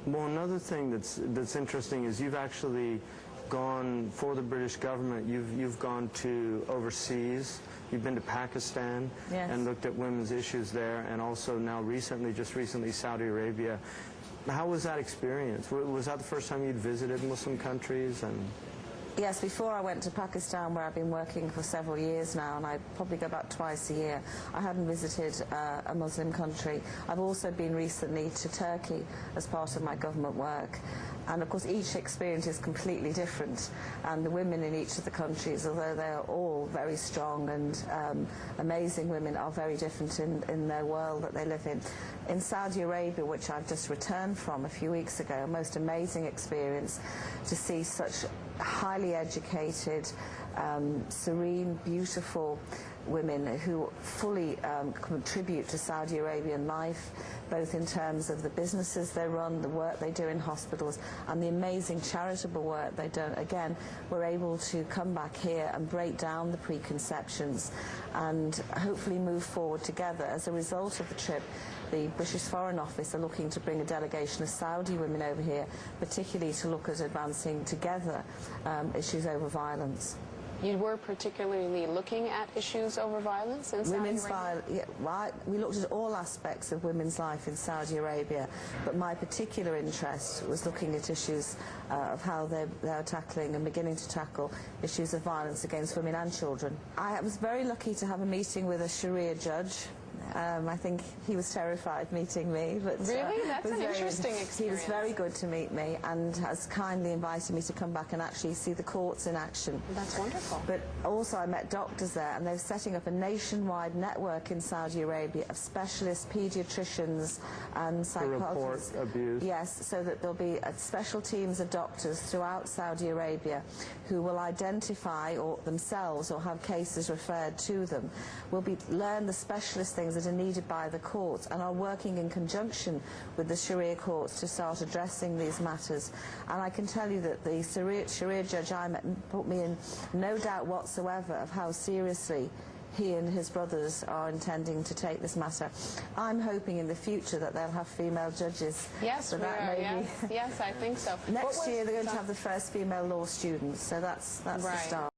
Well, another thing that's interesting is you've actually gone for the British government. You've gone to overseas. You've been to Pakistan and looked at women's issues there, and also now just recently, Saudi Arabia. How was that experience? Was that the first time you'd visited Muslim countries? Yes, before I went to Pakistan, where I've been working for several years now, and I probably go back twice a year, I hadn't visited a Muslim country. I've also been recently to Turkey as part of my government work. And of course, each experience is completely different. And the women in each of the countries, although they're all very strong and amazing women, are very different in their world that they live in. In Saudi Arabia, which I've just returned from a few weeks ago, a most amazing experience to see such highly educated, serene, beautiful women who fully contribute to Saudi Arabian life, both in terms of the businesses they run, the work they do in hospitals, and the amazing charitable work they do. Again, we're able to come back here and break down the preconceptions and hopefully move forward together. As a result of the trip, the British Foreign Office are looking to bring a delegation of Saudi women over here, particularly to look at advancing together issues over violence. You were particularly looking at issues over violence in Saudi Arabia? We looked at all aspects of women's life in Saudi Arabia, but my particular interest was looking at issues of how they're tackling and beginning to tackle issues of violence against women and children. I was very lucky to have a meeting with a Sharia judge. I think he was terrified meeting me. But, really? That's an interesting experience. He was very good to meet me and has kindly invited me to come back and actually see the courts in action. That's wonderful. But also I met doctors there, and they're setting up a nationwide network in Saudi Arabia of specialist paediatricians and psychologists. To report abuse? Yes, so that there'll be special teams of doctors throughout Saudi Arabia who will identify themselves or have cases referred to them, will learn the specialist things that are needed by the courts, and are working in conjunction with the Sharia courts to start addressing these matters. And I can tell you that the Sharia judge I met put me in no doubt whatsoever of how seriously he and his brothers are intending to take this matter. I'm hoping in the future that they'll have female judges. Yes, so yes, I think so. Next year they're going to have the first female law students, so that's the start.